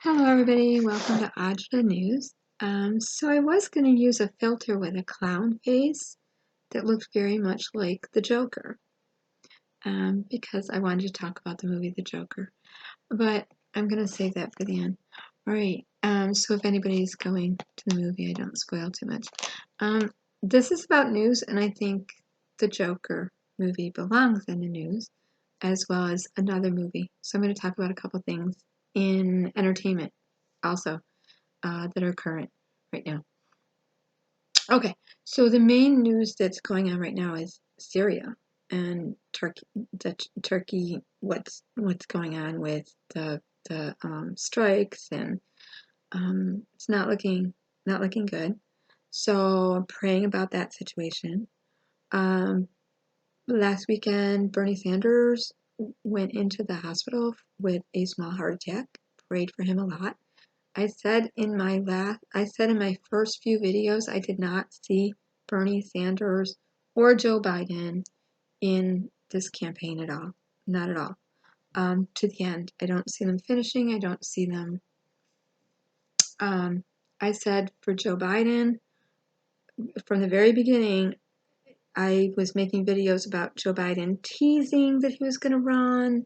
Hello everybody, welcome to Ajda News. So I was going to use a filter with a clown face that looked very much like the Joker, because I wanted to talk about the movie The Joker, but I'm going to save that for the end. Alright, so if anybody's going to the movie, I don't spoil too much. This is about news, and I think the Joker movie belongs in the news, as well as another movie. So I'm going to talk about a couple things in entertainment also that are current right now. Okay, so the main news that's going on right now is Syria and Turkey. What's going on with the strikes, and it's not looking good. So I'm praying about that situation. Last weekend, Bernie Sanders went into the hospital with a small heart attack. Prayed for him a lot. I said in my first few videos, I did not see Bernie Sanders or Joe Biden in this campaign at all. Not at all. To the end. I don't see them finishing. I don't see them. I said for Joe Biden, from the very beginning, I was making videos about Joe Biden teasing that he was going to run.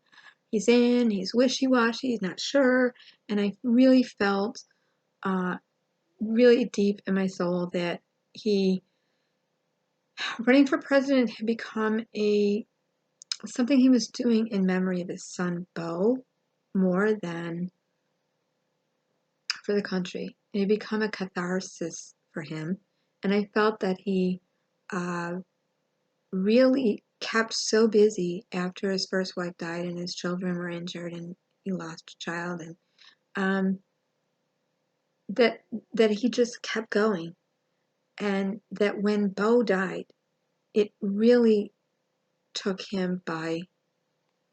He's in, he's wishy-washy, he's not sure. And I really felt really deep in my soul that running for president had become something he was doing in memory of his son Beau more than for the country. It had become a catharsis for him, and I felt that he really kept so busy after his first wife died and his children were injured and he lost a child, and that he just kept going, and that when Beau died, it really took him by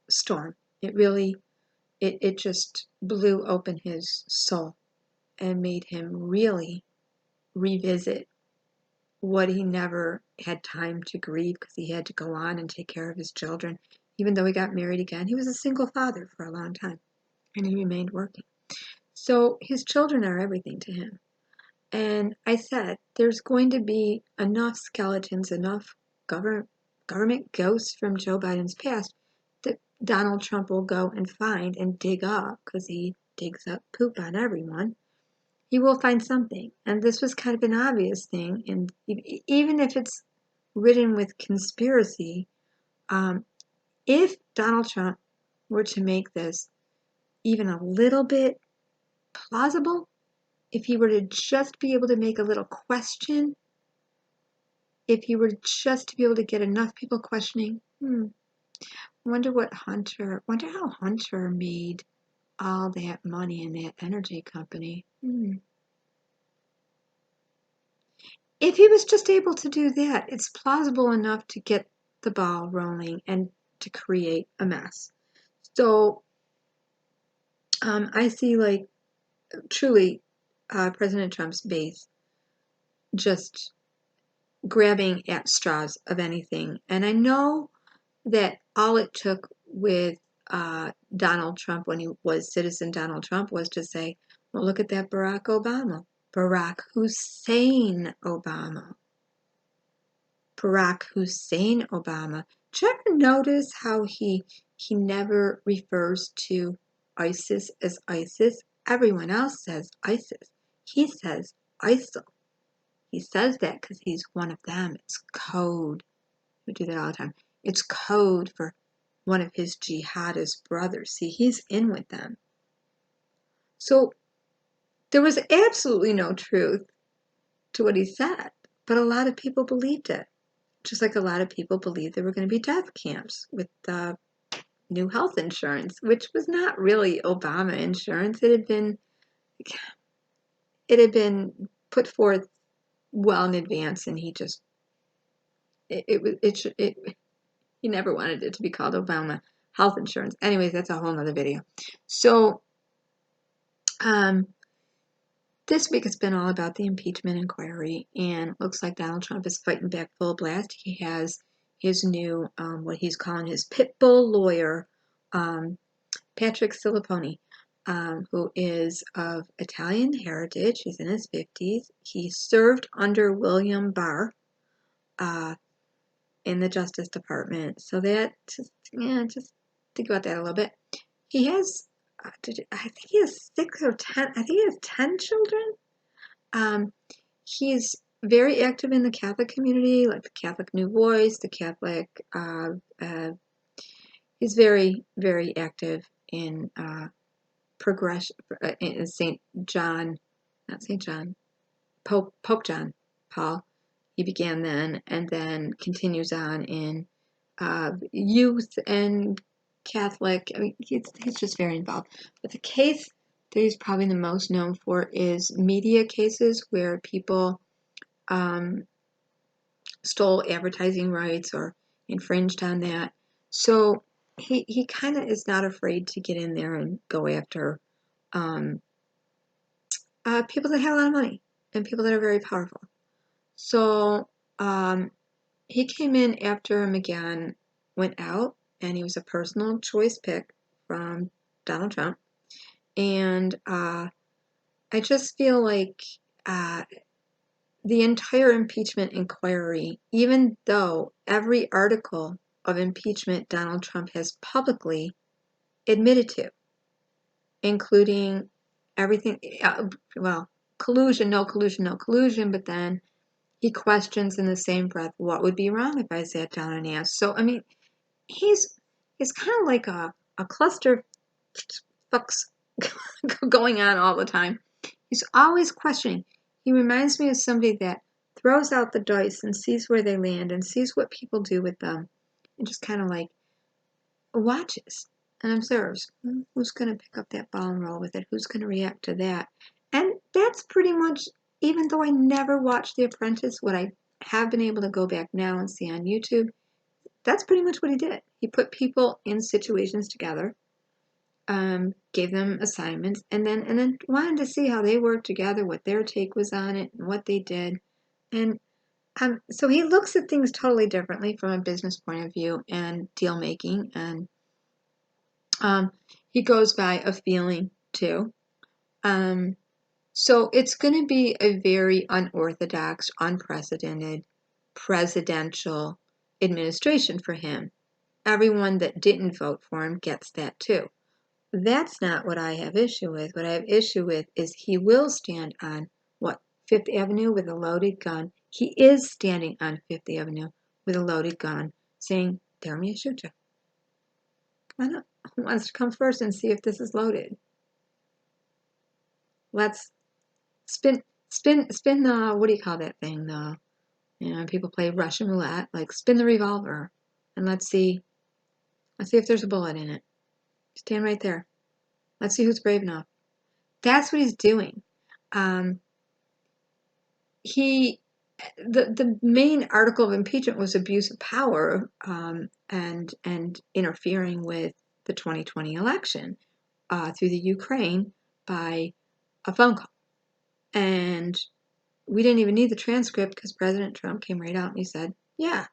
storm. It just blew open his soul and made him really revisit what he never had time to grieve, because he had to go on and take care of his children. Even though he got married again, he was a single father for a long time, and he remained working. So his children are everything to him. And I said, there's going to be enough skeletons, enough government ghosts from Joe Biden's past that Donald Trump will go and find and dig up, because he digs up poop on everyone. He will find something. And this was kind of an obvious thing. And even if it's ridden with conspiracy, if Donald Trump were to make this even a little bit plausible, if he were to just be able to make a little question, if he were just to be able to get enough people questioning, wonder how Hunter made all that money in that energy company. If he was just able to do that, it's plausible enough to get the ball rolling and to create a mess. So I see, like, truly President Trump's base just grabbing at straws of anything. And I know that all it took with Donald Trump, when he was Citizen Donald Trump, was to say, well, look at that Barack Hussein Obama. Did you ever notice how he never refers to ISIS as ISIS? Everyone else says ISIS. He says ISIL. He says that because he's one of them. It's code. We do that all the time. It's code for one of his jihadist brothers. See, he's in with them. So there was absolutely no truth to what he said, but a lot of people believed it. Just like a lot of people believed there were going to be death camps with new health insurance, which was not really Obama insurance. It had been put forth well in advance, and he never wanted it to be called Obama health insurance. Anyways, that's a whole nother video. So this week it's been all about the impeachment inquiry, and it looks like Donald Trump is fighting back full blast. He has his new, what he's calling his pit bull lawyer, Patrick Silipone. who is of Italian heritage. He's in his 50s. He served under William Barr in the Justice Department. So that, just think about that a little bit. He has, I think he has 6 or 10, I think he has 10 children. He's very active in the Catholic community, like the Catholic New Voice, the Catholic, he's very, very active in progression, in St. John, not St. John, Pope John Paul. He began then and then continues on in youth and Catholic. I mean, he's just very involved. But the case that he's probably the most known for is media cases where people stole advertising rights or infringed on that. So he kind of is not afraid to get in there and go after people that have a lot of money and people that are very powerful. So he came in after McGahn went out, and he was a personal choice pick from Donald Trump. And I just feel like the entire impeachment inquiry, even though every article of impeachment Donald Trump has publicly admitted to, including everything, well, collusion, no collusion, no collusion, but then he questions in the same breath, what would be wrong if I sat down and asked? So, I mean, he's kind of like a cluster fucks going on all the time. He's always questioning. He reminds me of somebody that throws out the dice and sees where they land and sees what people do with them and just kind of like watches and observes. Who's going to pick up that ball and roll with it? Who's going to react to that? And that's pretty much, even though I never watched The Apprentice, what I have been able to go back now and see on YouTube, that's pretty much what he did. He put people in situations together, gave them assignments, and then wanted to see how they worked together, what their take was on it, and what they did. And so he looks at things totally differently from a business point of view and deal making. And he goes by a feeling too. So it's going to be a very unorthodox, unprecedented presidential administration for him. Everyone that didn't vote for him gets that too. That's not what I have issue with. What I have issue with is he will stand on, Fifth Avenue with a loaded gun. He is standing on Fifth Avenue with a loaded gun saying, dare me to shoot you. Come on up. Who wants to come first and see if this is loaded? Let's spin, what do you call that thing? People play Russian roulette, like spin the revolver and let's see if there's a bullet in it. Stand right there. Let's see who's brave enough. That's what he's doing. The main article of impeachment was abuse of power and interfering with the 2020 election through the Ukraine by a phone call. And we didn't even need the transcript because President Trump came right out and he said, yeah.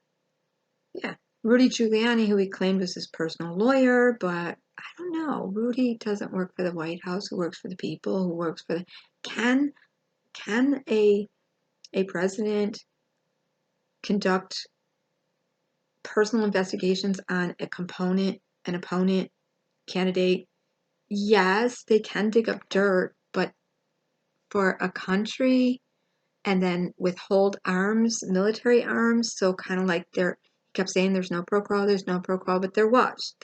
Rudy Giuliani, who he claimed was his personal lawyer, but I don't know. Rudy doesn't work for the White House, who works for the people, who works for the... Can a president conduct personal investigations on an opponent, candidate? Yes, they can dig up dirt, but for a country and then withhold arms, military arms, so kind of like he kept saying there's no pro quo, but there was.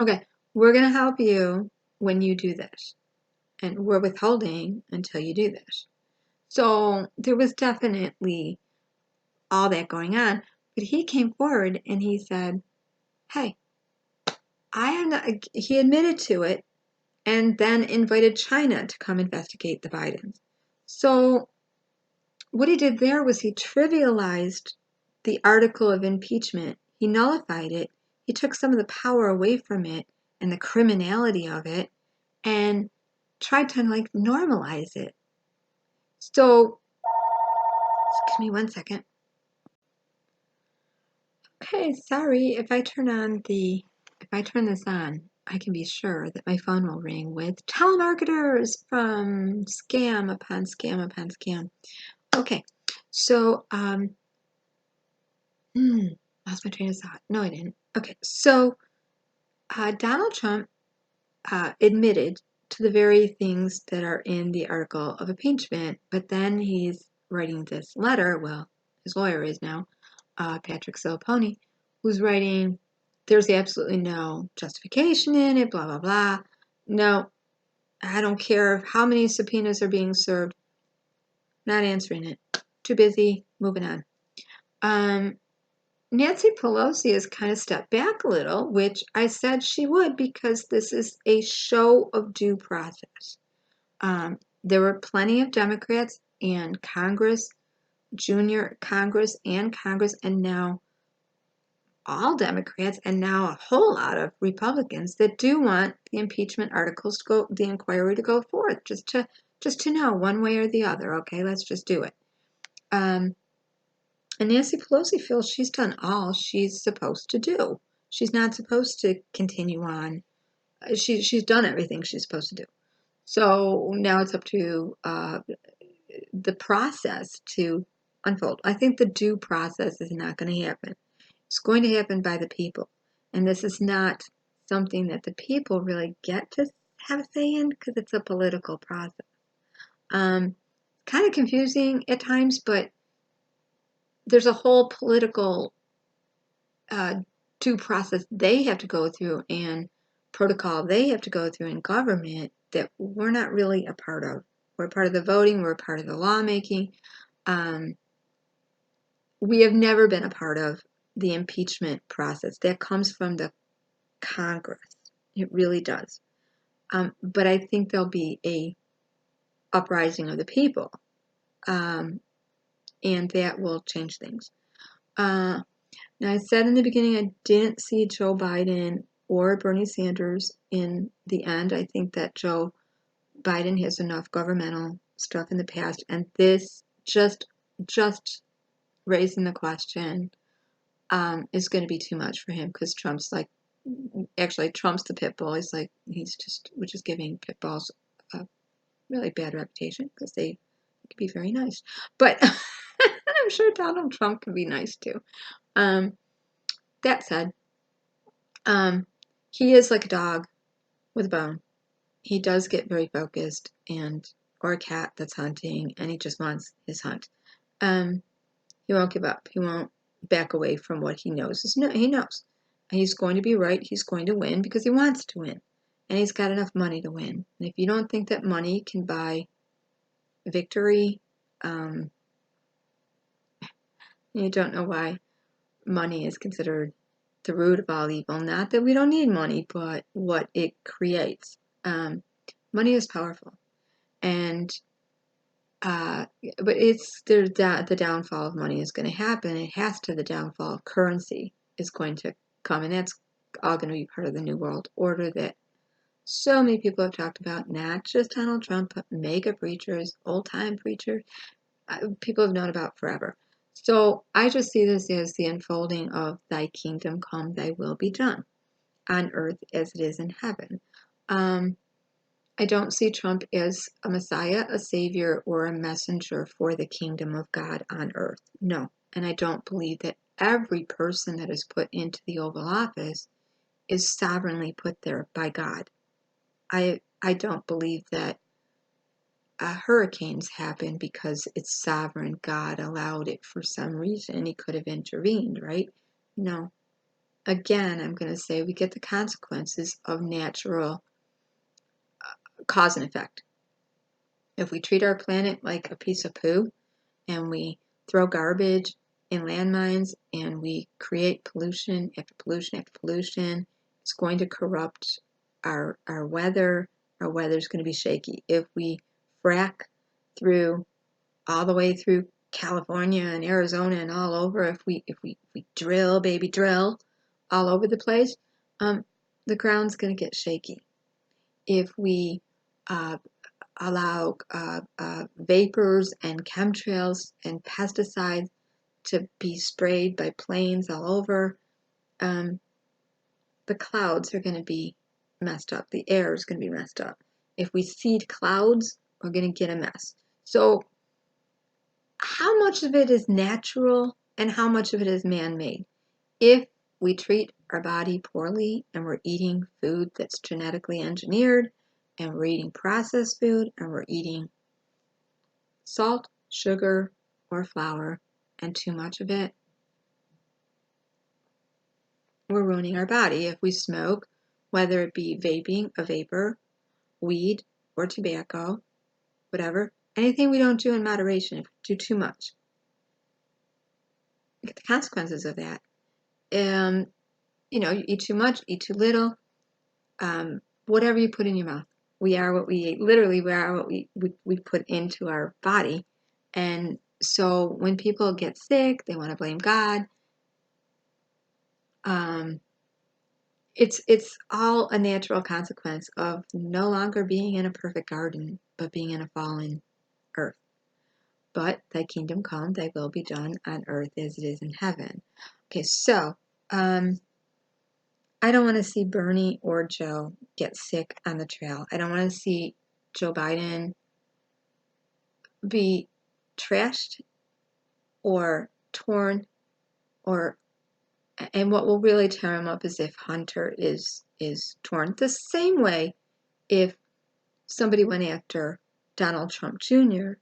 Okay, we're going to help you when you do this, and we're withholding until you do this. So there was definitely all that going on, but he came forward and he said, hey, he admitted to it and then invited China to come investigate the Bidens. So what he did there was he trivialized the article of impeachment. He nullified it. He took some of the power away from it and the criminality of it and tried to normalize it. So, excuse me 1 second. Okay, sorry if I turn this on. I can be sure that my phone will ring with telemarketers from scam upon scam upon scam. Okay, so lost my train of thought. No, I didn't. Okay, so Donald Trump admitted to the very things that are in the article of impeachment, but then he's writing this letter. Well, his lawyer is now, Patrick Silponi, who's writing, there's absolutely no justification in it, blah, blah, blah. No, I don't care how many subpoenas are being served. Not answering it. Too busy, moving on. Nancy Pelosi has kind of stepped back a little, which I said she would because this is a show of due process. There were plenty of Democrats and Congress, junior Congress and Congress, and now all Democrats, and now a whole lot of Republicans that do want the impeachment articles to go, the inquiry to go forth, just to know one way or the other. Okay, let's just do it. And Nancy Pelosi feels she's done all she's supposed to do. She's not supposed to continue on. She's done everything she's supposed to do. So now it's up to the process to unfold. I think the due process is not going to happen. It's going to happen by the people. And this is not something that the people really get to have a say in because it's a political process. Kind of confusing at times, but there's a whole political due process they have to go through and protocol they have to go through in government that we're not really a part of. We're part of the voting, we're a part of the lawmaking. We have never been a part of the impeachment process. That comes from the Congress. It really does. But I think there'll be a uprising of the people, and that will change things. Now, I said in the beginning I didn't see Joe Biden or Bernie Sanders in the end. I think that Joe Biden has enough governmental stuff in the past, and this just raising the question is going to be too much for him because Trump's like, actually Trump's the pit bull. Which is giving pit bulls a really bad reputation because they can be very nice. But I'm sure Donald Trump can be nice too. That said, he is like a dog with a bone. He does get very focused, or a cat that's hunting, and he just wants his hunt. He won't give up. He won't back away from what he knows. He knows. He's going to be right. He's going to win because he wants to win. And he's got enough money to win. And if you don't think that money can buy victory, you don't know why money is considered the root of all evil. Not that we don't need money, but what it creates. Money is powerful. And but the downfall of money is going to happen. It has to. The downfall of currency is going to come, and that's all going to be part of the New World Order that so many people have talked about. Not just Donald Trump, but mega preachers, old-time preachers, people have known about forever. So I just see this as the unfolding of "Thy kingdom come, Thy will be done, on earth as it is in heaven." I don't see Trump as a messiah, a savior, or a messenger for the kingdom of God on earth. No. And I don't believe that every person that is put into the Oval Office is sovereignly put there by God. I don't believe that hurricanes happen because it's sovereign. God allowed it for some reason. He could have intervened, right? No. Again, I'm going to say we get the consequences of natural cause and effect. If we treat our planet like a piece of poo and we throw garbage in landmines and we create pollution after pollution after pollution, it's going to corrupt our weather. Our weather's going to be shaky. If we frack through all the way through California and Arizona and all over, if we drill, baby drill, all over the place, the ground's going to get shaky. If we allow vapors and chemtrails and pesticides to be sprayed by planes all over, the clouds are going to be messed up. The air is going to be messed up. If we seed clouds, we're going to get a mess. So how much of it is natural and how much of it is man-made? If we treat our body poorly and we're eating food that's genetically engineered and we're eating processed food and we're eating salt, sugar, or flour and too much of it, we're ruining our body. If we smoke, whether it be vaping, a vapor, weed, or tobacco, whatever, anything we don't do in moderation, if we do too much, look at the consequences of that. You know, you eat too much, eat too little, whatever you put in your mouth. We are what we eat. Literally, we are what we put into our body. And so when people get sick, they want to blame God. It's all a natural consequence of no longer being in a perfect garden, but being in a fallen earth. But thy kingdom come, thy will be done on earth as it is in heaven. Okay, so I don't want to see Bernie or Joe get sick on the trail. I don't want to see Joe Biden be trashed or torn, and what will really tear him up is if Hunter is torn. The same way if somebody went after Donald Trump Jr.,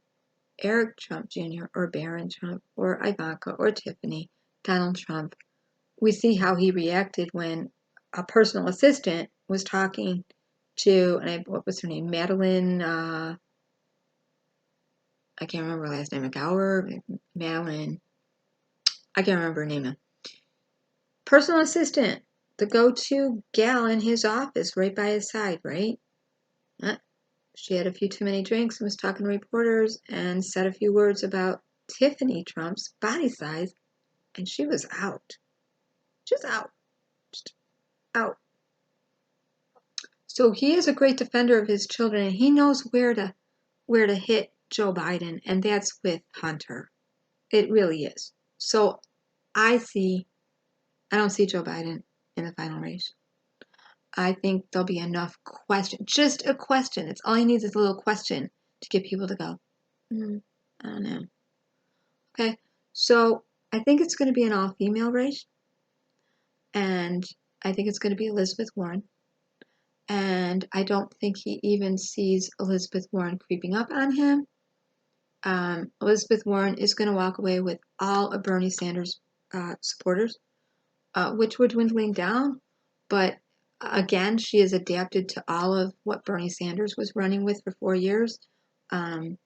Eric Trump Jr., or Barron Trump, or Ivanka, or Tiffany, Donald Trump, we see how he reacted when a personal assistant was talking to, and what was her name? Madeline, I can't remember her last name, McGower, Madeline, I can't remember her name. Personal assistant, the go-to gal in his office, right by his side, right? She had a few too many drinks and was talking to reporters and said a few words about Tiffany Trump's body size, and she was out. Just out. Just out. So he is a great defender of his children, and he knows where to hit Joe Biden, and that's with Hunter. It really is. So I don't see Joe Biden in the final race. I think there'll be enough question, just a question. It's all he needs is a little question to get people to go, I don't know. Okay, so I think it's going to be an all-female race, and I think it's going to be Elizabeth Warren. And I don't think he even sees Elizabeth Warren creeping up on him. Elizabeth Warren is going to walk away with all of Bernie Sanders' supporters, which were dwindling down. But again, she has adapted to all of what Bernie Sanders was running with for 4 years. All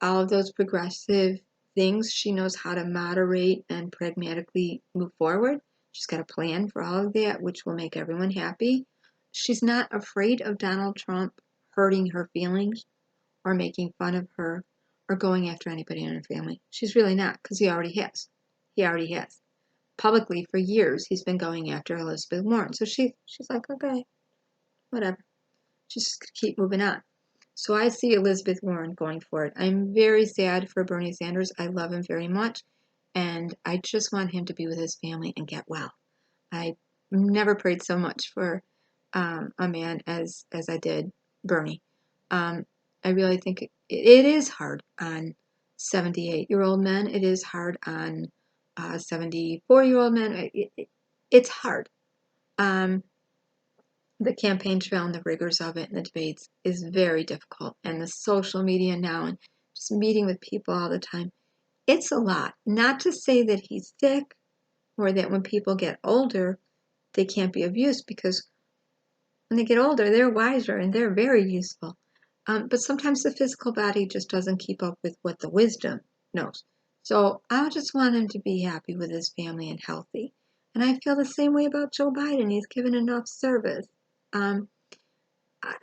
of those progressive things, she knows how to moderate and pragmatically move forward. She's got a plan for all of that, which will make everyone happy. She's not afraid of Donald Trump hurting her feelings or making fun of her or going after anybody in her family. She's really not, because he already has. He already has. Publicly, for years, he's been going after Elizabeth Warren. So she's like, okay, whatever. Just keep moving on. So I see Elizabeth Warren going for it. I'm very sad for Bernie Sanders. I love him very much, and I just want him to be with his family and get well. I never prayed so much for a man as I did Bernie. I really think it is hard on 78-year-old men. It is hard on 74-year-old men. It's hard. The campaign trail and the rigors of it and the debates is very difficult. And the social media now and just meeting with people all the time, it's a lot. Not to say that he's sick or that when people get older, they can't be of use, because when they get older, they're wiser and they're very useful. But sometimes the physical body just doesn't keep up with what the wisdom knows. So I just want him to be happy with his family and healthy. And I feel the same way about Joe Biden. He's given enough service. And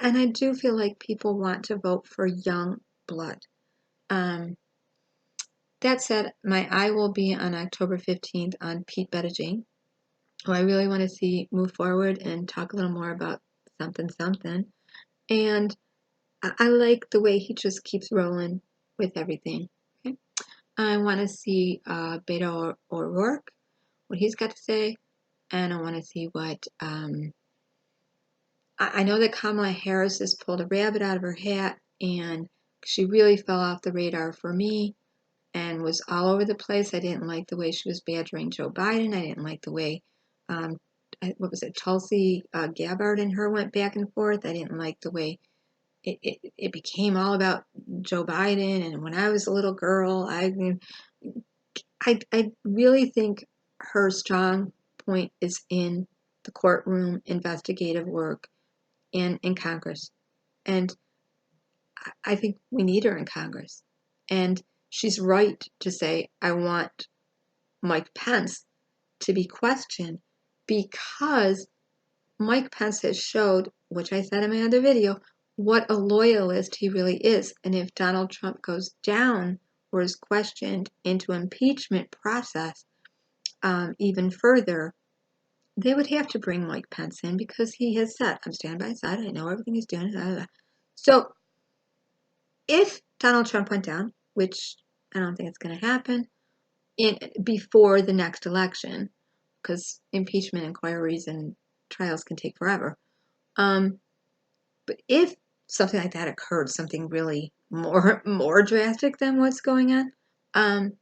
I do feel like people want to vote for young blood. That said, my eye will be on October 15th on Pete Buttigieg, who I really want to see move forward and talk a little more about something. And I like the way he just keeps rolling with everything. Okay? I want to see Beto O'Rourke, what he's got to say, and I want to see what I know that Kamala Harris has pulled a rabbit out of her hat, and she really fell off the radar for me and was all over the place. I didn't like the way she was badgering Joe Biden. I didn't like the way, what was it, Tulsi Gabbard and her went back and forth. I didn't like the way it became all about Joe Biden. And when I was a little girl, I really think her strong point is in the courtroom investigative work and in Congress. And I think we need her in Congress. And she's right to say, I want Mike Pence to be questioned, because Mike Pence has showed, which I said in my other video, what a loyalist he really is. And if Donald Trump goes down or is questioned into impeachment process even further, they would have to bring Mike Pence in, because he has said, I'm standing by his side, I know everything he's doing. Blah, blah, blah. So if Donald Trump went down, which I don't think it's going to happen, before the next election, because impeachment inquiries and trials can take forever. But if something like that occurred, something really more drastic than what's going on,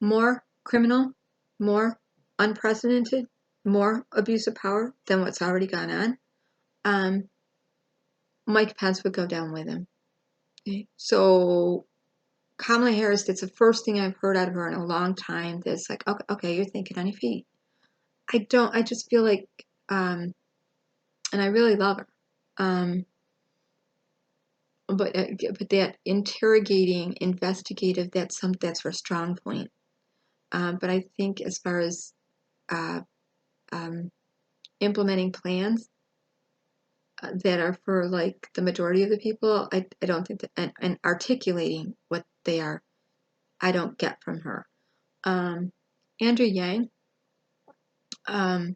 more criminal, more unprecedented, more abuse of power than what's already gone on, Mike Pence would go down with him. Okay? So Kamala Harris, that's the first thing I've heard out of her in a long time. That's like, okay, you're thinking on your feet. I just feel like, and I really love her. But that interrogating, investigative, that's her strong point. But I think as far as implementing plans that are for like the majority of the people, I don't think that, and articulating what they are, I don't get from her. Andrew Yang, I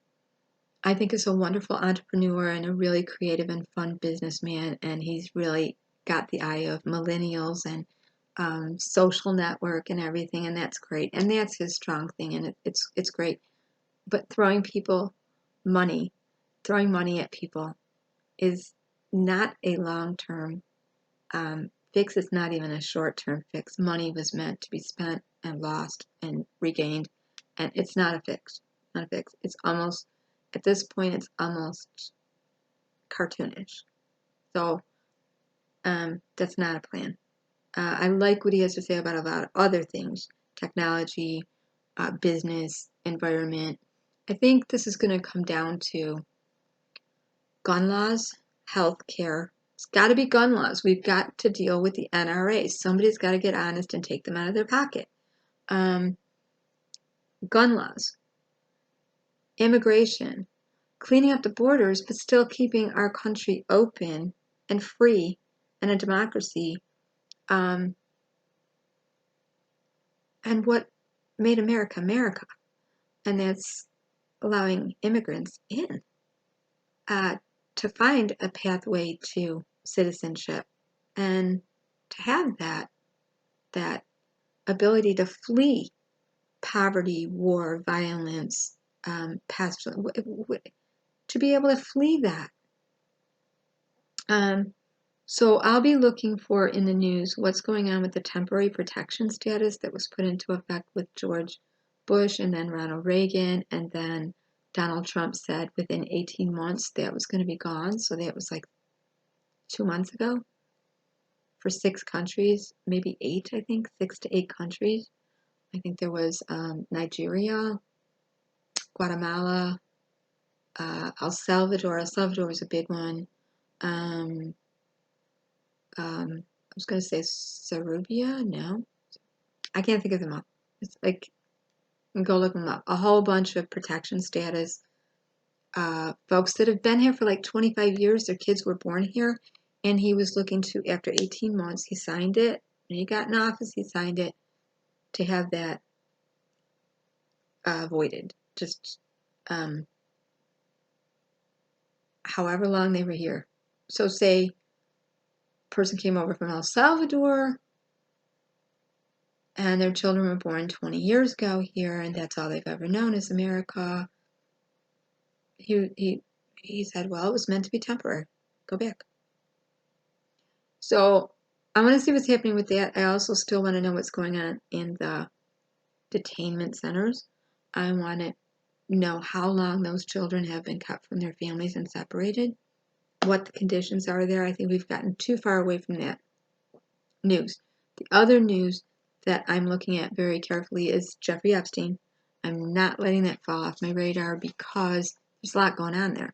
think is a wonderful entrepreneur and a really creative and fun businessman, and he's really got the eye of millennials and social network and everything, and that's great, and that's his strong thing, and it's great. But throwing money at people is not a long-term fix. It's not even a short-term fix. Money was meant to be spent and lost and regained, and it's not a fix. Not a fix. It's almost, at this point, it's almost cartoonish. So that's not a plan. I like what he has to say about a lot of other things: technology, business, environment. I think this is going to come down to gun laws, health care. It's got to be gun laws. We've got to deal with the NRA. Somebody's got to get honest and take them out of their pocket. Gun laws, immigration, cleaning up the borders, but still keeping our country open and free and a democracy. And what made America America. And that's allowing immigrants in to find a pathway to citizenship and to have that ability to flee poverty, war, violence, pestilence, to be able to flee that. So I'll be looking for in the news what's going on with the temporary protection status that was put into effect with George Bush and then Ronald Reagan, and then Donald Trump said within 18 months that was going to be gone. So that was like 2 months ago for 6 countries, maybe 8, I think, 6 to 8 countries. I think there was Nigeria, Guatemala, El Salvador. El Salvador was a big one. I was going to say Serbia. No, I can't think of them all. It's like, go look them up. A whole bunch of protection status folks that have been here for like 25 years. Their kids were born here, and he was looking to, after 18 months, he signed it. When he got in office, he signed it to have that voided. Just however long they were here. So say person came over from El Salvador and their children were born 20 years ago here, and that's all they've ever known is America. He He said, well, it was meant to be temporary. Go back. So I want to see what's happening with that. I also still want to know what's going on in the detainment centers. I want to know how long those children have been cut from their families and separated, what the conditions are there. I think we've gotten too far away from that news. The other news that I'm looking at very carefully is Jeffrey Epstein. I'm not letting that fall off my radar because there's a lot going on there.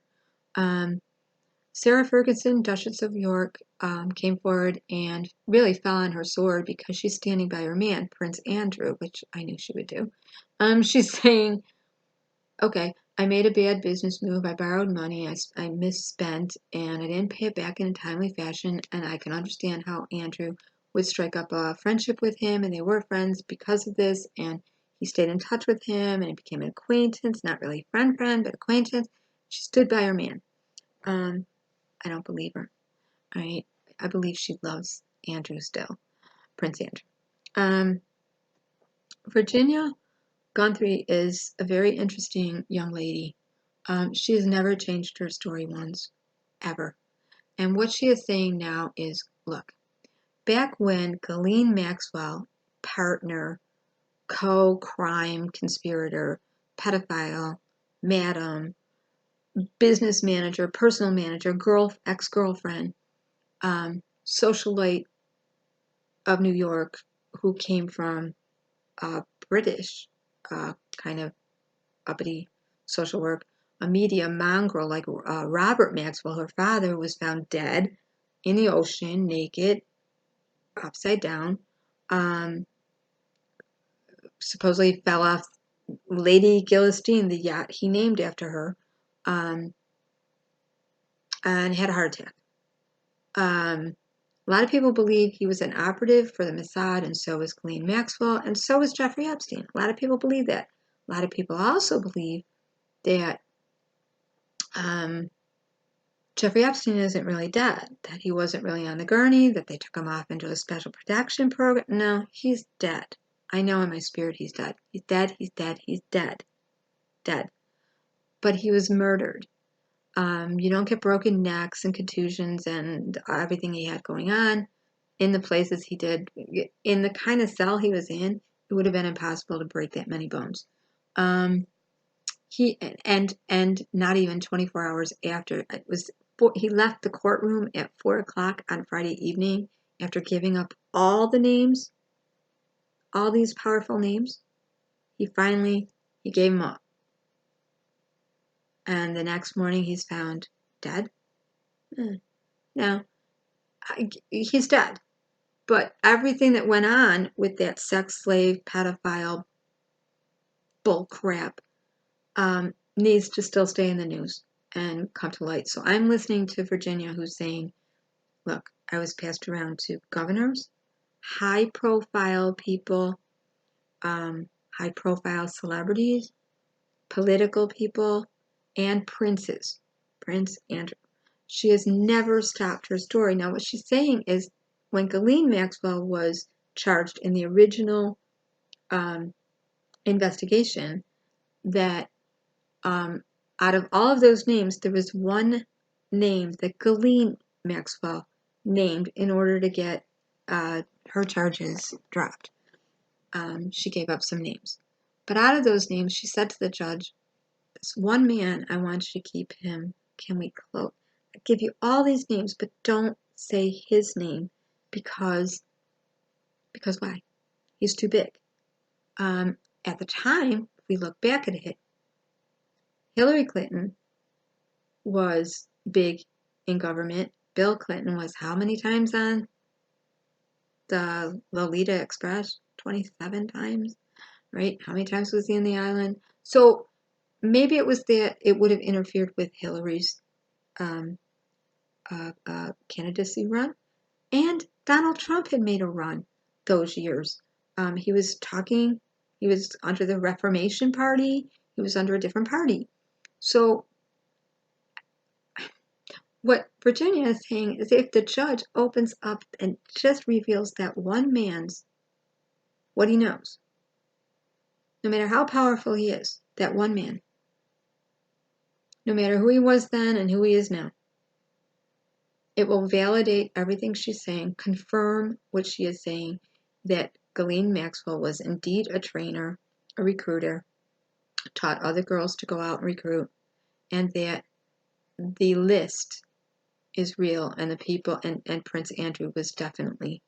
Sarah Ferguson, Duchess of York, came forward and really fell on her sword because she's standing by her man, Prince Andrew, which I knew she would do. She's saying, okay, I made a bad business move. I borrowed money. I misspent, and I didn't pay it back in a timely fashion. And I can understand how Andrew would strike up a friendship with him, and they were friends because of this. And he stayed in touch with him, and it became an acquaintance, not really friend, but acquaintance. She stood by her man. I don't believe her. Right? I believe she loves Andrew still, Prince Andrew. Virginia Guthrie is a very interesting young lady. She has never changed her story once, ever. And what she is saying now is, look, back when Ghislaine Maxwell, partner, co-crime conspirator, pedophile, madam, business manager, personal manager, ex-girlfriend, socialite of New York who came from British kind of uppity social work, a media mongrel like Robert Maxwell, her father, was found dead in the ocean, naked, upside down. Supposedly fell off Lady Gilstein, the yacht he named after her, and had a heart attack. A lot of people believe he was an operative for the Mossad, and so was Ghislaine Maxwell, and so was Jeffrey Epstein. A lot of people believe that. A lot of people also believe that Jeffrey Epstein isn't really dead, that he wasn't really on the gurney, that they took him off into a special protection program. No, he's dead. I know in my spirit he's dead. He's dead, he's dead, he's dead. Dead. But he was murdered. You don't get broken necks and contusions and everything he had going on in the places he did. In the kind of cell he was in, it would have been impossible to break that many bones. He and not even 24 hours after it was. He left the courtroom at 4 o'clock on Friday evening after giving up all the names, all these powerful names. He gave them up. And the next morning he's found dead. No, he's dead. But everything that went on with that sex slave, pedophile, bull crap needs to still stay in the news and come to light. So I'm listening to Virginia, who's saying, look, I was passed around to governors, high-profile people, high-profile celebrities, political people, and princes. Prince Andrew. She has never stopped her story. Now, what she's saying is when Ghislaine Maxwell was charged in the original investigation, that out of all of those names, there was one name that Ghislaine Maxwell named in order to get her charges dropped. She gave up some names. But out of those names, she said to the judge, this one man, I want you to keep him. Can we close? I give you all these names, but don't say his name because why? He's too big. At the time, if we look back at it, Hillary Clinton was big in government. Bill Clinton was how many times on the Lolita Express? 27 times, right? How many times was he on the island? So maybe it was that it would have interfered with Hillary's candidacy run. And Donald Trump had made a run those years. He was under the Reformation Party. He was under a different party. So what Virginia is saying is if the judge opens up and just reveals that one man's, what he knows, no matter how powerful he is, that one man, no matter who he was then and who he is now. It will validate everything she's saying, confirm what she is saying, that Ghislaine Maxwell was indeed a trainer, a recruiter, taught other girls to go out and recruit, and that the list is real, and the people, and Prince Andrew was definitely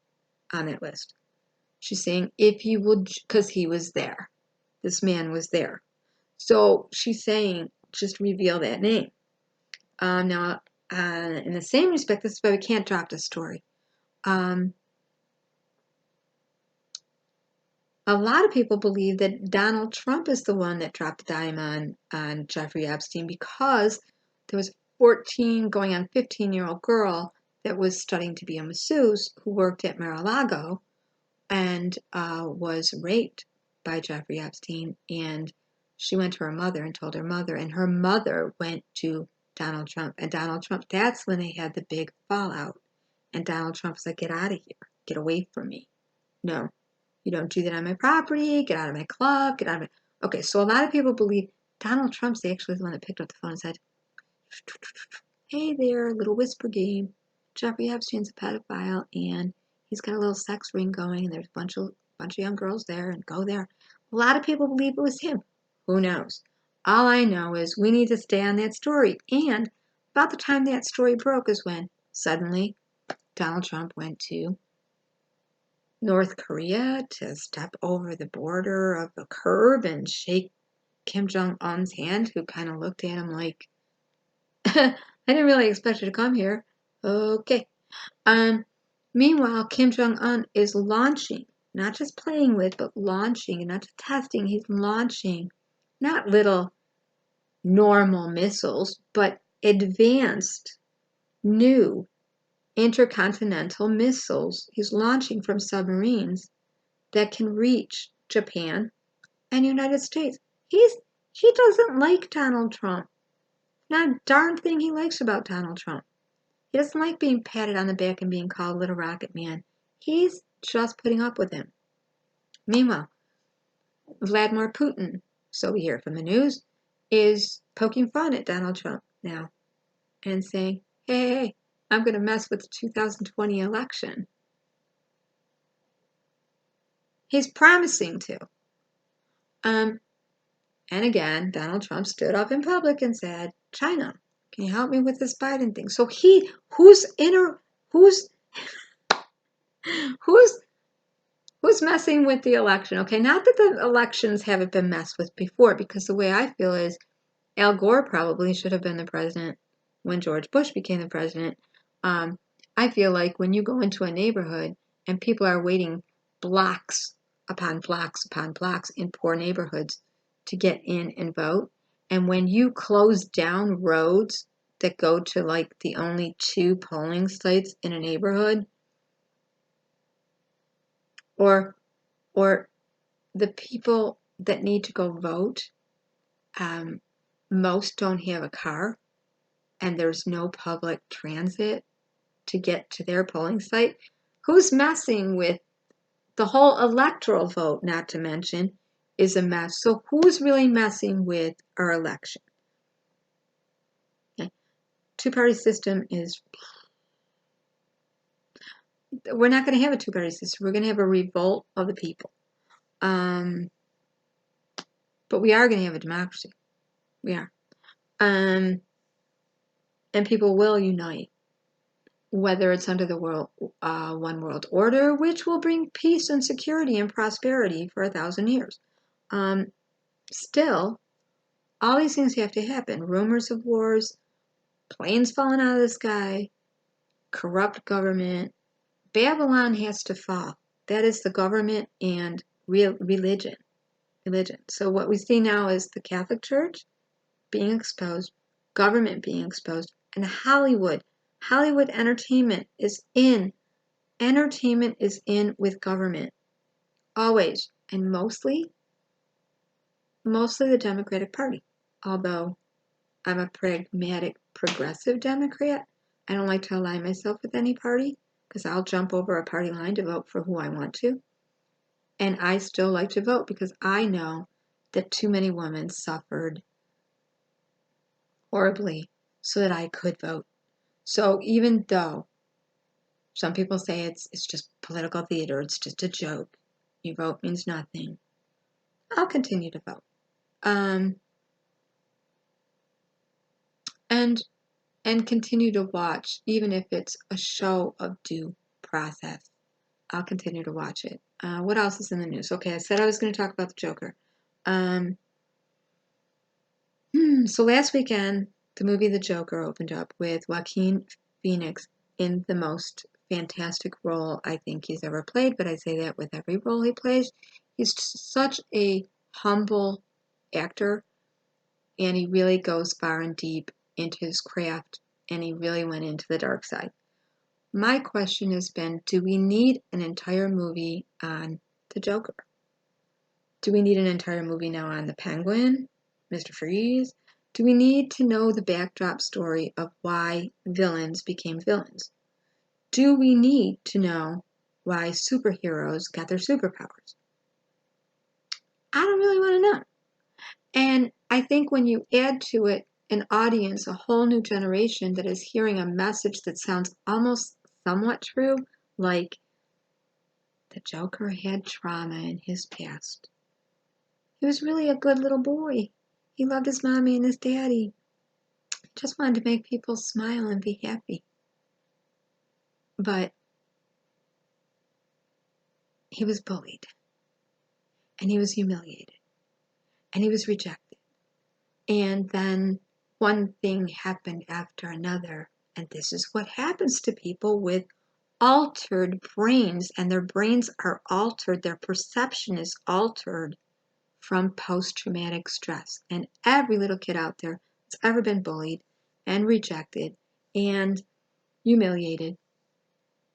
on that list. She's saying, if you will, because he was there. This man was there. So she's saying, just reveal that name. Now, in the same respect, this is why we can't drop the story. A lot of people believe that Donald Trump is the one that dropped the dime on Jeffrey Epstein, because there was a 14 going on 15-year-old girl that was studying to be a masseuse who worked at Mar-a-Lago and was raped by Jeffrey Epstein. And she went to her mother and told her mother, and her mother went to Donald Trump. And Donald Trump, that's when they had the big fallout. And Donald Trump was like, get out of here. Get away from me. No, you don't do that on my property. Get out of my club. Get out of my... Okay, so a lot of people believe Donald Trump's actually the one that picked up the phone and said, hey there, little whisper game. Jeffrey Epstein's a pedophile, and he's got a little sex ring going, and there's a bunch of young girls there, and go there. A lot of people believe it was him. Who knows? All I know is we need to stay on that story. And about the time that story broke is when suddenly Donald Trump went to North Korea to step over the border of the curb and shake Kim Jong-un's hand, who kind of looked at him like, I didn't really expect you to come here. Okay. Meanwhile, Kim Jong-un is launching, not just playing with, but launching, and not just testing. He's launching not little normal missiles, but advanced, new intercontinental missiles. He's launching from submarines that can reach Japan and United States. He doesn't like Donald Trump. Not a darn thing he likes about Donald Trump. He doesn't like being patted on the back and being called Little Rocket Man. He's just putting up with him. Meanwhile, Vladimir Putin, so we hear from the news, is poking fun at Donald Trump now and saying, hey, I'm going to mess with the 2020 election. He's promising to. And again, Donald Trump stood up in public and said, China, can you help me with this Biden thing? So who's messing with the election? Okay, not that the elections haven't been messed with before, because the way I feel is Al Gore probably should have been the president when George Bush became the president. I feel like when you go into a neighborhood and people are waiting blocks upon blocks upon blocks in poor neighborhoods to get in and vote, and when you close down roads that go to like the only 2 polling sites in a neighborhood, or the people that need to go vote, most don't have a car, and there's no public transit to get to their polling site. Who's messing with the whole electoral vote, not to mention, is a mess. So who's really messing with our election? Okay. Two-party system is... We're not going to have a two-party system. We're going to have a revolt of the people. But we are going to have a democracy. We are. And people will unite, whether it's under the one world order, which will bring peace and security and prosperity for 1,000 years. Still, all these things have to happen. Rumors of wars, planes falling out of the sky, corrupt government. Babylon has to fall. That is the government and religion. So what we see now is the Catholic Church being exposed, government being exposed, and Hollywood. Hollywood entertainment is in. Entertainment is in with government. Always. And mostly the Democratic Party. Although I'm a pragmatic, progressive Democrat, I don't like to align myself with any party, because I'll jump over a party line to vote for who I want to. And I still like to vote because I know that too many women suffered horribly so that I could vote. So even though some people say it's just political theater, it's just a joke, your vote means nothing, I'll continue to vote. And continue to watch, even if it's a show of due process. I'll continue to watch it. What else is in the news? Okay, I said I was going to talk about the Joker. So last weekend, the movie The Joker opened up with Joaquin Phoenix in the most fantastic role I think he's ever played, but I say that with every role he plays. He's such a humble actor, and he really goes far and deep into his craft, and he really went into the dark side. My question has been, do we need an entire movie on the Joker? Do we need an entire movie now on the Penguin, Mr. Freeze? Do we need to know the backdrop story of why villains became villains? Do we need to know why superheroes got their superpowers? I don't really want to know. And I think when you add to it an audience, a whole new generation that is hearing a message that sounds almost somewhat true, like the Joker had trauma in his past. He was really a good little boy. He loved his mommy and his daddy. He just wanted to make people smile and be happy. But he was bullied, and he was humiliated, and he was rejected. And then one thing happened after another, and this is what happens to people with altered brains, and their brains are altered, their perception is altered from post-traumatic stress. And every little kid out there that's ever been bullied and rejected and humiliated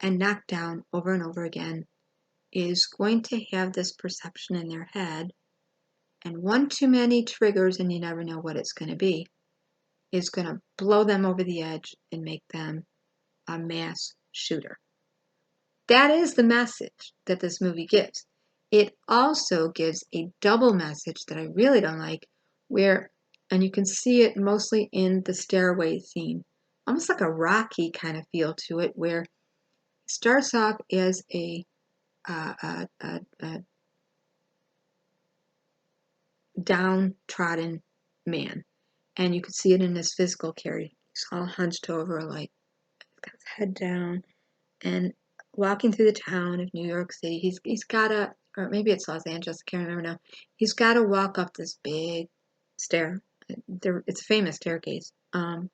and knocked down over and over again is going to have this perception in their head, and one too many triggers, and you never know what it's going to be, is going to blow them over the edge and make them a mass shooter. That is the message that this movie gives. It also gives a double message that I really don't like, where, and you can see it mostly in the stairway scene, almost like a Rocky kind of feel to it, where it starts off as a downtrodden man, and you can see it in his physical character. He's all hunched over, like got his head down, and walking through the town of New York City. He's got to, or maybe it's Los Angeles, I can't remember now. He's got to walk up this big stair. It's a famous staircase. The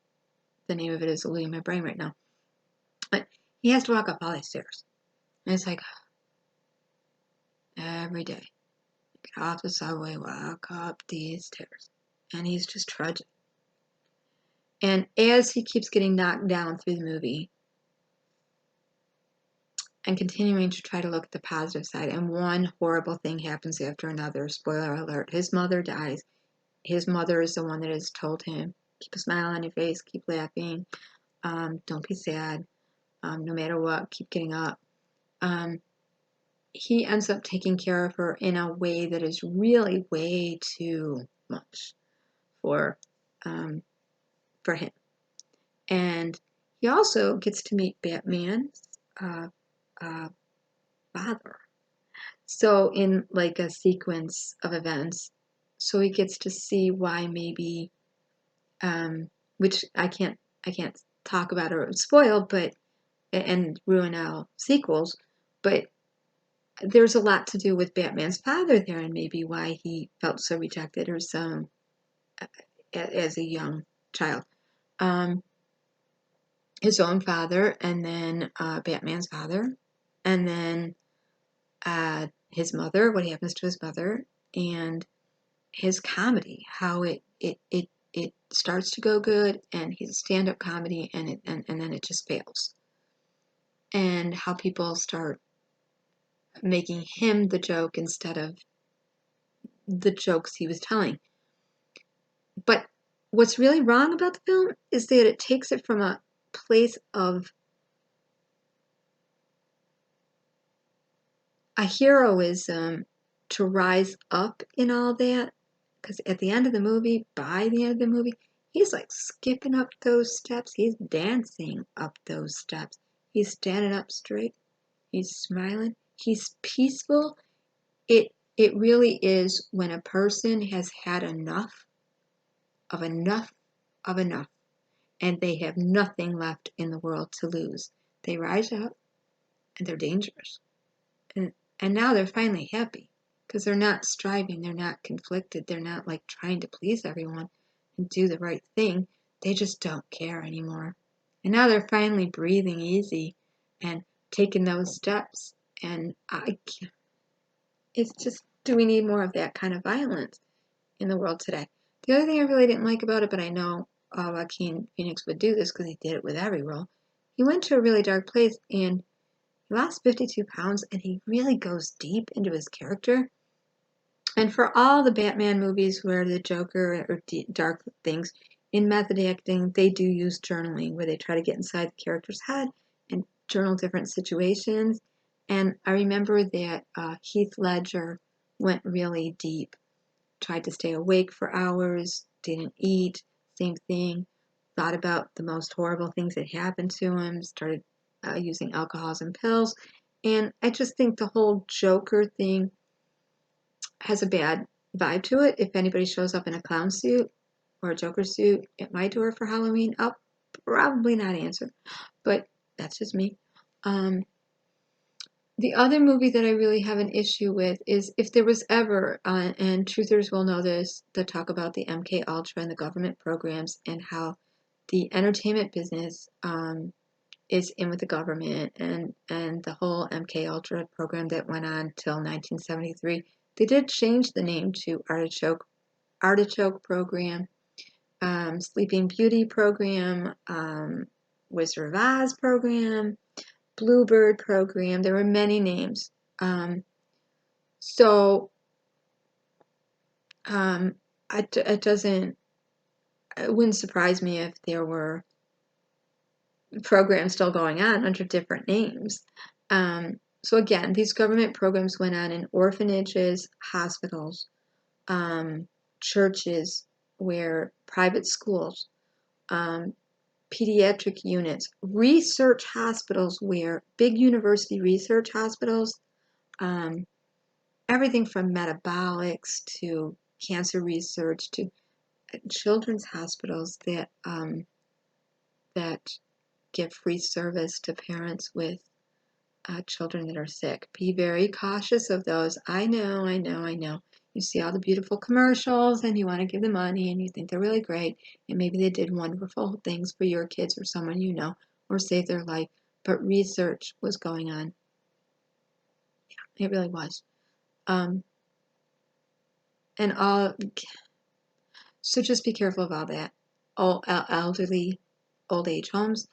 name of it is eluding my brain right now. But he has to walk up all these stairs, and it's like every day. Get off the subway, walk up these stairs, and he's just trudging. And as he keeps getting knocked down through the movie and continuing to try to look at the positive side, and one horrible thing happens after another, spoiler alert, his mother dies. His mother is the one that has told him, keep a smile on your face, keep laughing, don't be sad, no matter what, keep getting up. He ends up taking care of her in a way that is really way too much for him. And he also gets to meet Batman's father. So in like a sequence of events, so he gets to see why maybe, which I can't talk about or spoil, but and ruin our sequels, but there's a lot to do with Batman's father there, and maybe why he felt so rejected or so as a young child. His own father, and then Batman's father, and then his mother, what happens to his mother, and his comedy, how it starts to go good, and his stand-up comedy, and then it just fails, and how people start making him the joke instead of the jokes he was telling. But what's really wrong about the film is that it takes it from a place of a heroism to rise up in all that, because at the end of the movie, by the end of the movie, He's like skipping up those steps. He's dancing up those steps. He's standing up straight. He's smiling. He's peaceful. It really is when a person has had enough of enough of enough, and they have nothing left in the world to lose. They rise up, and they're dangerous. And now they're finally happy because they're not striving, they're not conflicted, they're not like trying to please everyone and do the right thing. They just don't care anymore. And now they're finally breathing easy and taking those steps. And it's just, do we need more of that kind of violence in the world today? The other thing I really didn't like about it, but I know Joaquin Phoenix would do this because he did it with every role. He went to a really dark place and he lost 52 pounds, and he really goes deep into his character. And for all the Batman movies where the Joker or dark things, in method acting, they do use journaling where they try to get inside the character's head and journal different situations. And I remember that Heath Ledger went really deep, tried to stay awake for hours, didn't eat, same thing, thought about the most horrible things that happened to him, started using alcohols and pills. And I just think the whole Joker thing has a bad vibe to it. If anybody shows up in a clown suit or a Joker suit at my door for Halloween, I'll probably not answer. But that's just me. The other movie that I really have an issue with is if there was ever, and truthers will know this, the talk about the MK Ultra and the government programs and how the entertainment business is in with the government and the whole MK Ultra program that went on till 1973. They did change the name to Artichoke program, Sleeping Beauty program, Wizard of Oz program, Bluebird program. There were many names. So it wouldn't surprise me if there were programs still going on under different names. So again, these government programs went on in orphanages, hospitals, churches, where private schools, pediatric units, research hospitals, where big university research hospitals, everything from metabolics to cancer research to children's hospitals that give free service to parents with children that are sick. Be very cautious of those. I know. You see all the beautiful commercials and you want to give them money and you think they're really great and maybe they did wonderful things for your kids or someone you know or saved their life, but research was going on. Yeah, it really was. So just be careful of all that. All elderly, old age homes.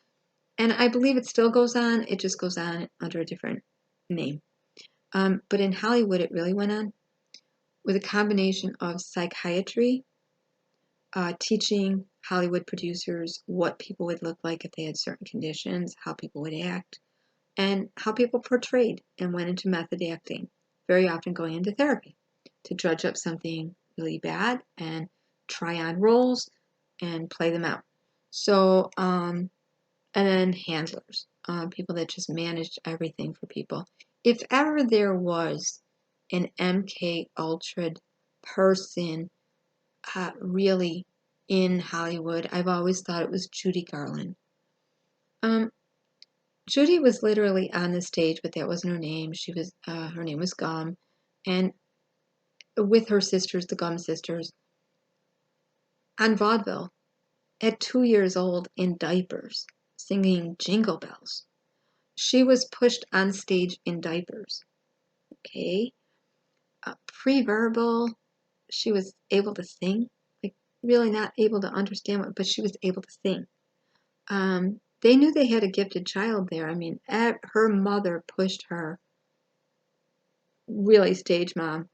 And I believe it still goes on. It just goes on under a different name. But in Hollywood, it really went on with a combination of psychiatry, teaching Hollywood producers what people would look like if they had certain conditions, how people would act, and how people portrayed and went into method acting, very often going into therapy to judge up something really bad and try on roles and play them out. So, and then handlers, people that just managed everything for people. If ever there was an MK Ultra person really in Hollywood, I've always thought it was Judy Garland. Judy was literally on the stage, but that wasn't her name. Her name was Gum, and with her sisters, the Gum sisters, on vaudeville at 2 years old in diapers, singing Jingle Bells. She was pushed on stage in diapers. Okay, pre-verbal, she was able to sing, like really not able to understand what, but she was able to sing. They knew they had a gifted child there. I mean, her mother pushed her, really stage mom,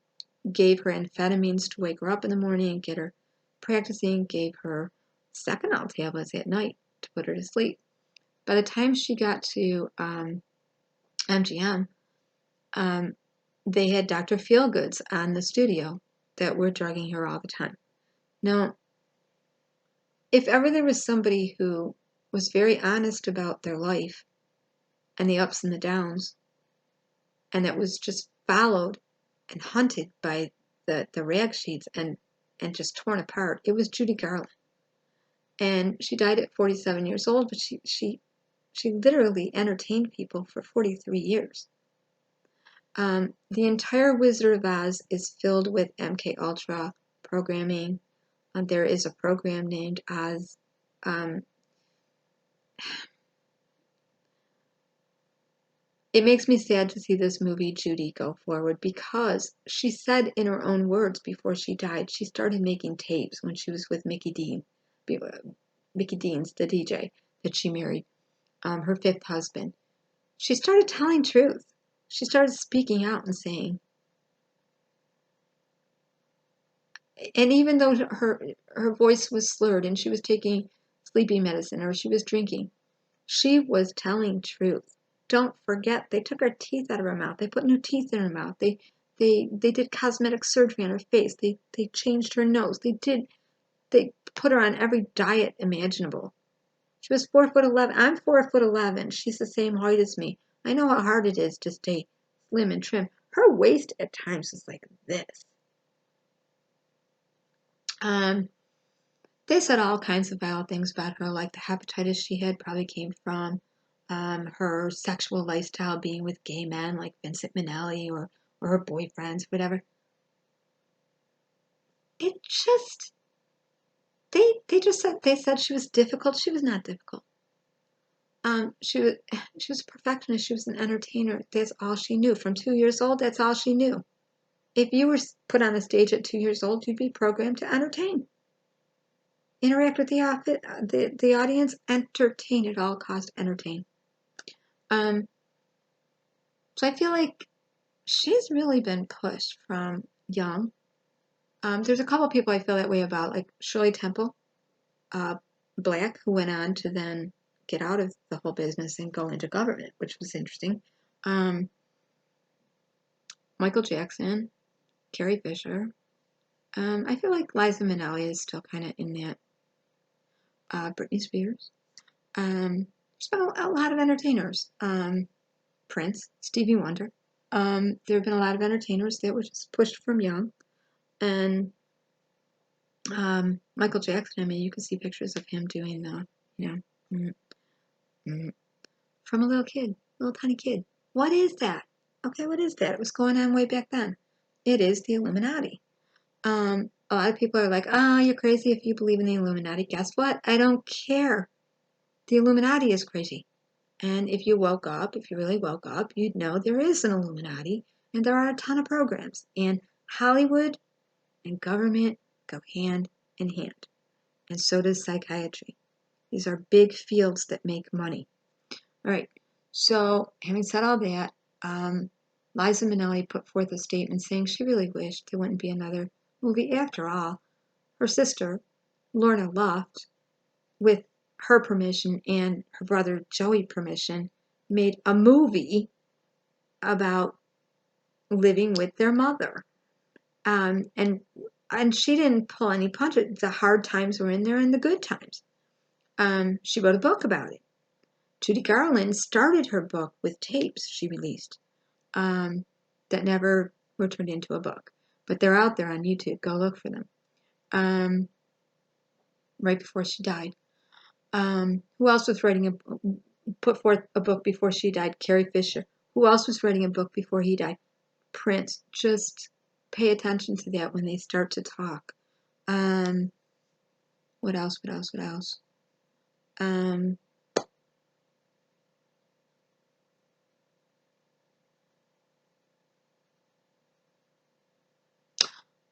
gave her amphetamines to wake her up in the morning and get her practicing, gave her Seconal tablets at night to put her to sleep. By the time she got to MGM, they had Dr. Feelgoods on the studio that were drugging her all the time. Now, if ever there was somebody who was very honest about their life and the ups and the downs, and that was just followed and hunted by the rag sheets and just torn apart, it was Judy Garland. And she died at 47 years old, but she literally entertained people for 43 years. The entire Wizard of Oz is filled with MK Ultra programming. There is a program named Oz. It makes me sad to see this movie, Judy, go forward, because she said in her own words before she died, she started making tapes when she was with Mickey Dean. Mickey Dean's the DJ that she married, her fifth husband. She started telling truth. She started speaking out and saying, and even though her voice was slurred and she was taking sleeping medicine or she was drinking, she was telling truth. Don't forget, they took her teeth out of her mouth. They put new teeth in her mouth. They did cosmetic surgery on her face. They changed her nose. They put her on every diet imaginable. She was 4'11". I'm 4'11". She's the same height as me. I know how hard it is to stay slim and trim. Her waist at times is like this. They said all kinds of vile things about her, like the hepatitis she had probably came from her sexual lifestyle being with gay men like Vincent Minnelli or her boyfriends, whatever. It just, they said she was difficult. She was not difficult. She was a perfectionist. She was an entertainer. That's all she knew. From 2 years old, that's all she knew. If you were put on a stage at 2 years old, you'd be programmed to entertain. Interact with the audience, entertain at all costs, entertain. So I feel like she's really been pushed from young. There's a couple people I feel that way about, like Shirley Temple, Black, who went on to then get out of the whole business and go into government, which was interesting. Michael Jackson, Carrie Fisher. I feel like Liza Minnelli is still kind of in that. Britney Spears. There's been a lot of entertainers. Prince, Stevie Wonder. There have been a lot of entertainers that were just pushed from young. And Michael Jackson, I mean, you can see pictures of him doing from a little kid, little tiny kid. What is that? Okay, what is that? It was going on way back then. It is the Illuminati. A lot of people are like, oh, you're crazy if you believe in the Illuminati. Guess what? I don't care. The Illuminati is crazy. And if you really woke up, you'd know there is an Illuminati and there are a ton of programs. And Hollywood and government go hand in hand. And so does psychiatry. These are big fields that make money. All right. So having said all that, Liza Minnelli put forth a statement saying she really wished there wouldn't be another movie. After all, her sister, Lorna Luft, with her permission and her brother Joey permission, made a movie about living with their mother. And she didn't pull any punches. The hard times were in there and the good times. She wrote a book about it. Judy Garland started her book with tapes she released that never were turned into a book. But they're out there on YouTube. Go look for them. Right before she died. Who else was put forth a book before she died? Carrie Fisher. Who else was writing a book before he died? Prince. Just pay attention to that when they start to talk. What else?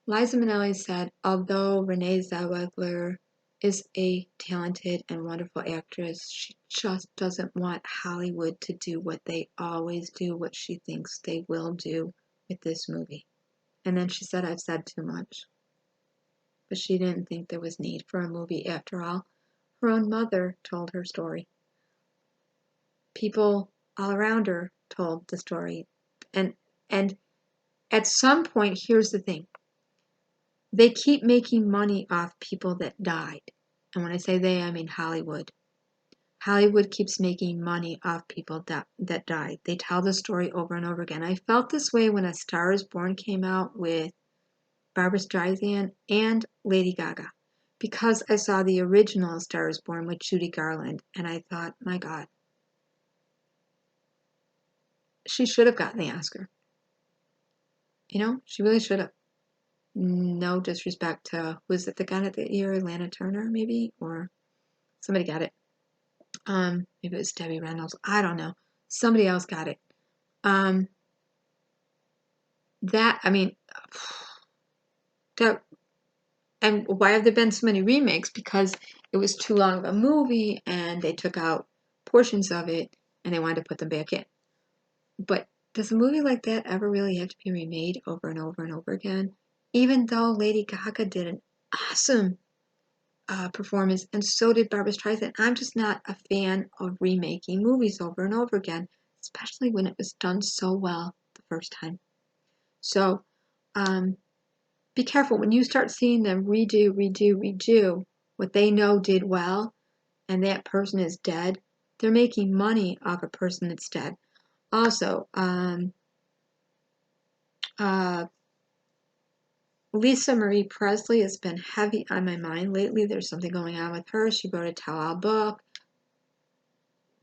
Liza Minnelli said, although Renee Zellweger is a talented and wonderful actress, she just doesn't want Hollywood to do what they always do, what she thinks they will do with this movie. And then she said, I've said too much. But she didn't think there was need for a movie after all. Her own mother told her story. People all around her told the story. And at some point, here's the thing. They keep making money off people that died. And when I say they, I mean Hollywood. Hollywood keeps making money off people that died. They tell the story over and over again. I felt this way when A Star is Born came out with Barbra Streisand and Lady Gaga, because I saw the original A Star is Born with Judy Garland, and I thought, my God, she should have gotten the Oscar. You know, she really should have. No disrespect to, was it the guy that year, Lana Turner, maybe? Or somebody got it. Maybe it was Debbie Reynolds. I don't know. Somebody else got it. That, I mean, that, and why have there been so many remakes? Because it was too long of a movie and they took out portions of it and they wanted to put them back in. But does a movie like that ever really have to be remade over and over and over again? Even though Lady Gaga did an awesome performance, and so did Barbra Streisand. I'm just not a fan of remaking movies over and over again, especially when it was done so well the first time. So be careful when you start seeing them redo what they know did well, and that person is dead. They're making money off a person that's dead. Also, Lisa Marie Presley has been heavy on my mind lately. There's something going on with her. She wrote a tell-all book.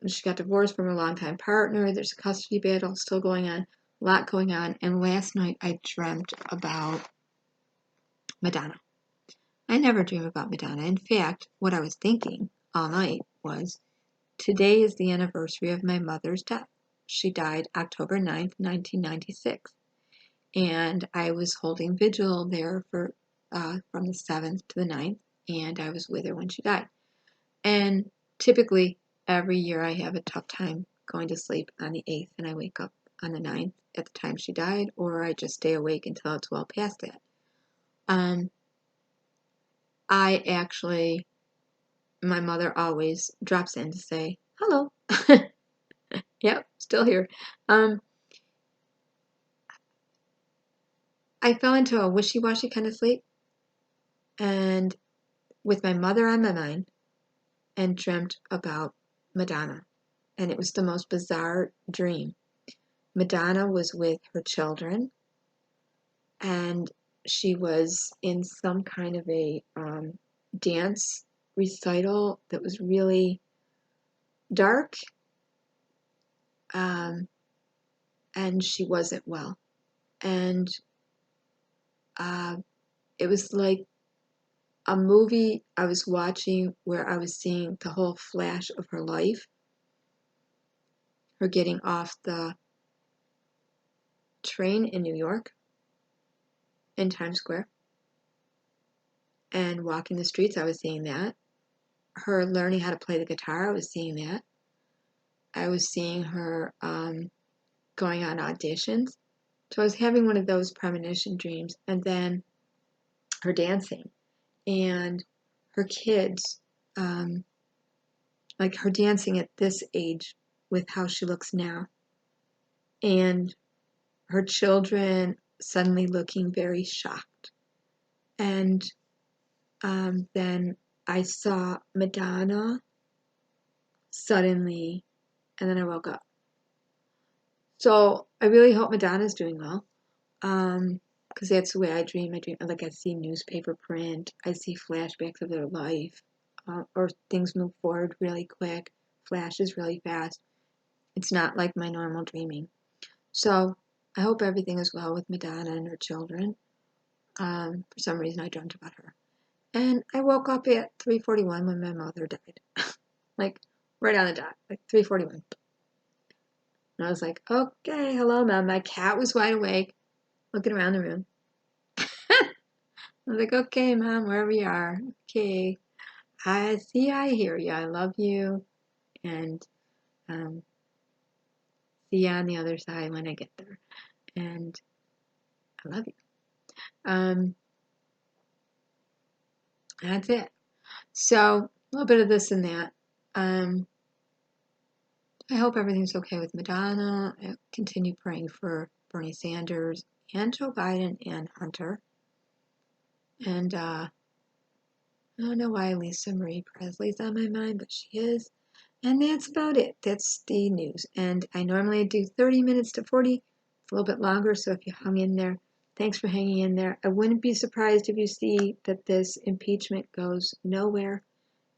She got divorced from her longtime partner. There's a custody battle still going on. A lot going on. And last night I dreamt about Madonna. I never dream about Madonna. In fact, what I was thinking all night was, today is the anniversary of my mother's death. She died October 9th, 1996. And I was holding vigil there for from the 7th to the 9th, and I was with her when she died. And typically, every year I have a tough time going to sleep on the 8th, and I wake up on the 9th at the time she died, or I just stay awake until it's well past that. I actually, my mother always drops in to say, hello. Yep, still here. I fell into a wishy-washy kind of sleep, and with my mother on my mind, and dreamt about Madonna. And it was the most bizarre dream. Madonna was with her children, and she was in some kind of a dance recital that was really dark, and she wasn't well. And it was like a movie I was watching where I was seeing the whole flash of her life, her getting off the train in New York, in Times Square, and walking the streets. I was seeing that. Her learning how to play the guitar. I was seeing that. I was seeing her going on auditions. So I was having one of those premonition dreams, and then her dancing and her kids, like her dancing at this age with how she looks now, and her children suddenly looking very shocked. And then I saw Madonna suddenly, and then I woke up. So I really hope Madonna's doing well, because that's the way I dream. Like I see newspaper print, I see flashbacks of their life, or things move forward really quick, flashes really fast. It's not like my normal dreaming. So I hope everything is well with Madonna and her children. For some reason, I dreamt about her. And I woke up at 3:41 when my mother died. Like, right on the dot, like 3:41. And I was like, okay, hello, Mom. My cat was wide awake, looking around the room. I was like, okay, Mom, wherever you are. Okay, I see, I hear you. I love you. And see you on the other side when I get there. And I love you. That's it. So, a little bit of this and that. I hope everything's okay with Madonna. I continue praying for Bernie Sanders and Joe Biden and Hunter. And I don't know why Lisa Marie Presley's on my mind, but she is. And that's about it. That's the news. And I normally do 30 minutes to 40. It's a little bit longer, so if you hung in there, thanks for hanging in there. I wouldn't be surprised if you see that this impeachment goes nowhere.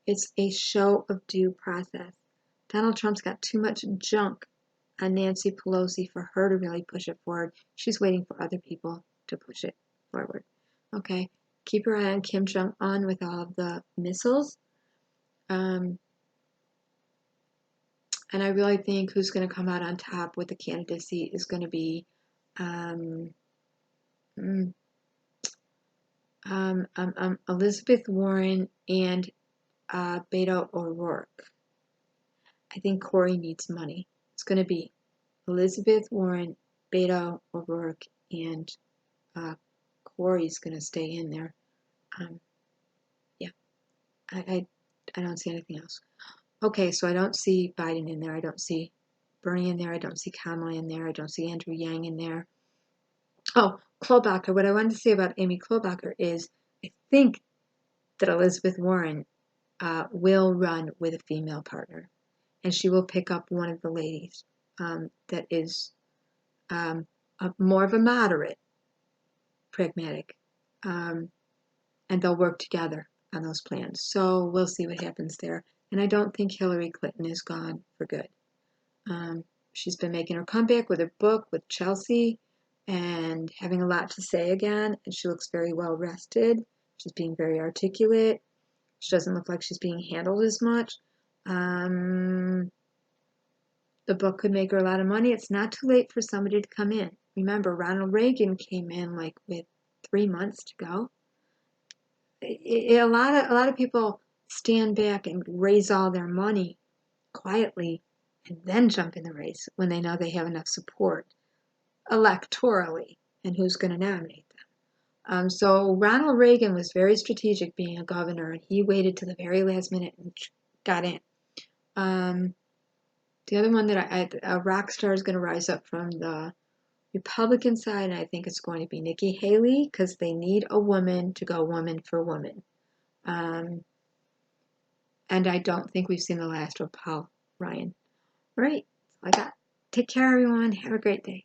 It's a show of due process. Donald Trump's got too much junk on Nancy Pelosi for her to really push it forward. She's waiting for other people to push it forward. Okay, keep your eye on Kim Jong-un with all of the missiles. And I really think who's going to come out on top with the candidacy is going to be Elizabeth Warren and Beto O'Rourke. I think Corey needs money. It's going to be Elizabeth Warren, Beto O'Rourke, and Corey's going to stay in there. Yeah, I don't see anything else. Okay, so I don't see Biden in there. I don't see Bernie in there. I don't see Kamala in there. I don't see Andrew Yang in there. Oh, Klobuchar. What I wanted to say about Amy Klobuchar is I think that Elizabeth Warren will run with a female partner, and she will pick up one of the ladies that is more of a moderate, pragmatic, and they'll work together on those plans. So we'll see what happens there. And I don't think Hillary Clinton is gone for good. She's been making her comeback with her book with Chelsea and having a lot to say again, and she looks very well rested. She's being very articulate. She doesn't look like she's being handled as much. The book could make her a lot of money. It's not too late for somebody to come in. Remember, Ronald Reagan came in like with 3 months to go. A lot of people stand back and raise all their money quietly and then jump in the race when they know they have enough support electorally and who's going to nominate them. So Ronald Reagan was very strategic being a governor, and he waited to the very last minute and got in. The other one that a rock star is going to rise up from the Republican side, and I think it's going to be Nikki Haley, because they need a woman to go woman for woman. And I don't think we've seen the last of Paul Ryan. All right, that's all I got. Take care, everyone. Have a great day.